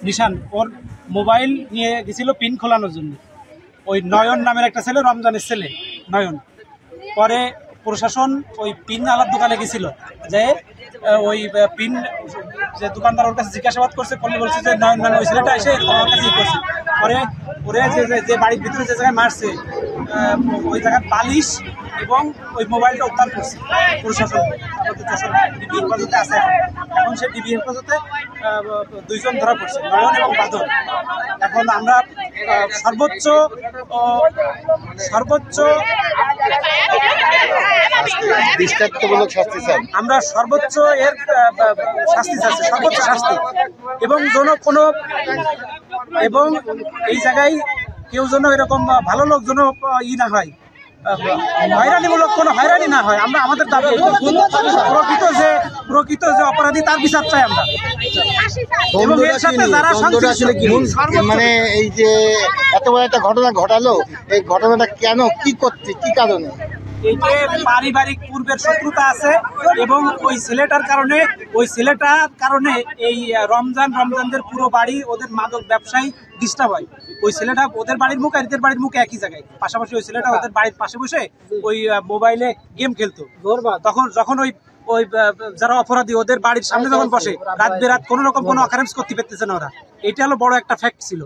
নিশান ওর mobile নিয়ে গেছিল pin খোলানোর জন্য। ওই নয়ন নামের একটা ছেলে, রমজানের ছেলে নয়ন। পরে প্রশাসন ওই পিন আলার দোকানে গেছিল, যে ওই পিন যে দোকানদার ওর কাছে জিজ্ঞাসাবাদ করছে, করলে বলছে যে নয়ন নামে ওই ছেলেটা এসে আমার কাছে করছে। পরে ওরে যে বাড়ির ভিতরে যে জায়গায় মারছে ওই জায়গায় বালিশ এবং ওই মোবাইলটা উদ্ধার করছে প্রশাসন। ডিবি হেফাজতে আছে এখন সে ডিবি হেফাজতে দুইজন ধরা পড়ছে, নয়ন এবং বাদল। এখন আমরা সর্বোচ্চ দৃষ্টান্তমূলক শাস্তি চাই, আমরা সর্বোচ্চ এর শাস্তি চাচ্ছি, সর্বোচ্চ শাস্তি। এবং এবং এই জায়গায় কেউ যেন এরকম ভালো লোক যেন না হয়, হয়রানিমূলক কোনো হয়রানি না হয়। আমরা আমাদের দাবি প্রকৃত যে অপরাধী তার বিচার চাই আমরা। এবং এর সাথে যারা মানে এই যে এত বড় একটা ঘটনা ঘটালো, এই ঘটনাটা কেন, কি করতে, কি কারণে? এই যে পারিবারিক পূর্বের শত্রুতা আছে এবং ওই ছেলেটার কারণে এই রমজানদের পুরো বাড়ি ওদের মাদক ব্যবসায়ী ডিস্টার্ব হয়। ওই ছেলেটা ওদের বাড়ির মুখ আর এদের বাড়ির মুখে একই জায়গায় পাশাপাশি। ওই ছেলেটা ওদের বাড়ির পাশে বসে ওই মোবাইলে গেম খেলতো। যখন ওই যারা অপরাধী ওদের বাড়ির সামনে যখন বসে, রাত বেরাত কোনো রকম কোনো অকারেন্স করতে পারতেছে না ওরা। এটা হলো বড় একটা ফ্যাক্ট ছিল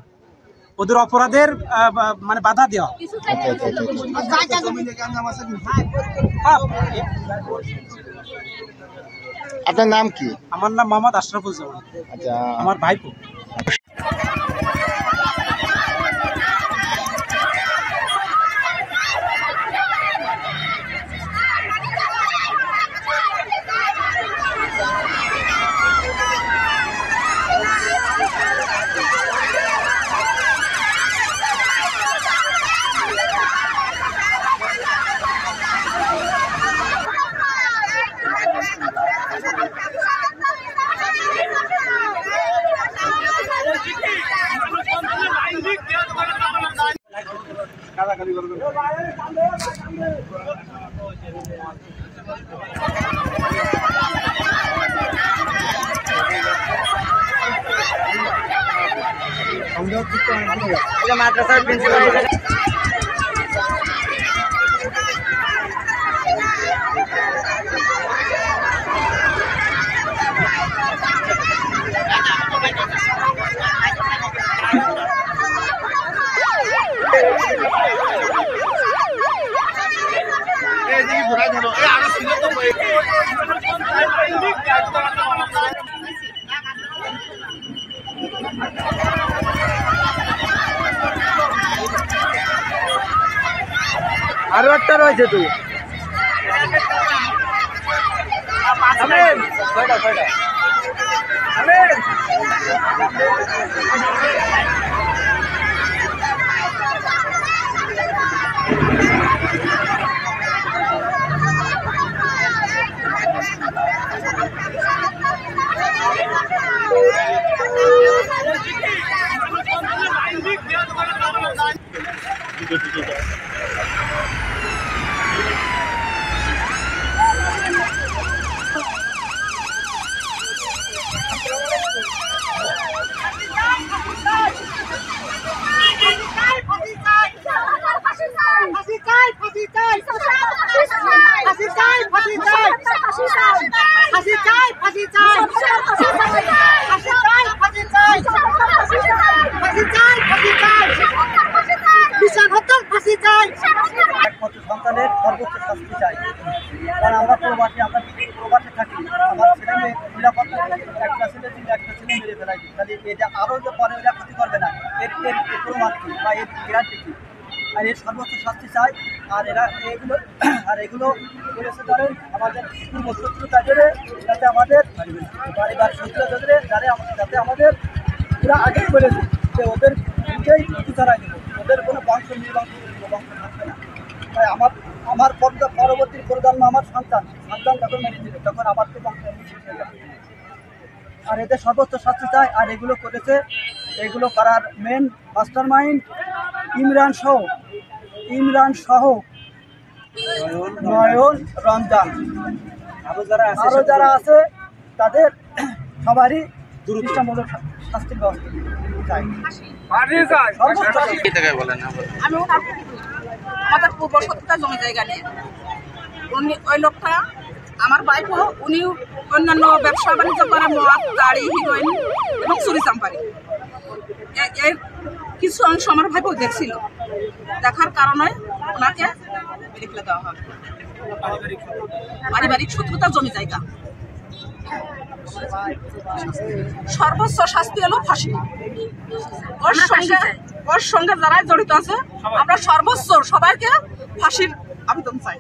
ওদের অপরাধের, মানে বাধা দেওয়া। আপনার নাম কি? আমার নাম মোহাম্মদ আশরাফুজ্জামান। আচ্ছা, আমার ভাইপো। মাদ্রাসার প্রিন্সিপাল আরো একটা রয়েছে তুই সন্তানের সর্বোচ্চ শাস্তি চাই। কারণ আমরা প্রবাসে থাকি, আমার ছেলে মেয়ে নিরাপত্তা, একটা ছেলে মেরে ফেলাই, তাহলে এটা আরও যে পরে ওরা ক্ষতি করবে না, এর প্রমাণ কি বা এর গ্যারান্টি কি? আর এর সর্বোচ্চ শাস্তি চাই। আর এগুলো করেছে ধরেন আমাদের পূর্ব শত্রুতা জেরে, যাতে আমাদের পারিবারিক শত্রুতা জেরে যাতে আমাদের ওরা আগেই বলেছে যে ওদের মুখেই বিচার আগে, ওদের কোনো বংশ থাকবে না। তাই আমার পরবর্তী প্রজন্ম, আমার সন্তান যখন মেরে দিল তখন আমার তো বংশ শেষ হয়ে যাবে। আর এদের সর্বোচ্চ শাস্তি চাই। আর এগুলো করার মেন মাস্টার মাইন্ড ইমরান সহ নয়ন, রমজান, আরো যারা আছে তাদের সবারই দৃষ্টান্তমূলক শাস্তির ব্যবস্থা চাই। আমি ওনার আমাদের পূর্ব শত্রুতা জমি জায়গা নিয়ে উনি ওই লোকটা আমার বাইকও উনি অন্যান্য ব্যবসা বাণিজ্য করে মদ গাড়ি হিরোইন এবং চুরি চাম্পারি এর কিছু অংশ আমার ভাইপো দেখছিল, দেখার কারণে ওনাকে মেরে ফেলে দেওয়া হবে। পারিবারিক শত্রুতা জমি জায়গা, সর্বোচ্চ শাস্তি হলো ফাঁসি। ওর সঙ্গে যারা জড়িত আছে আমরা সর্বোচ্চ সবাইকে ফাঁসির আবেদন চাই।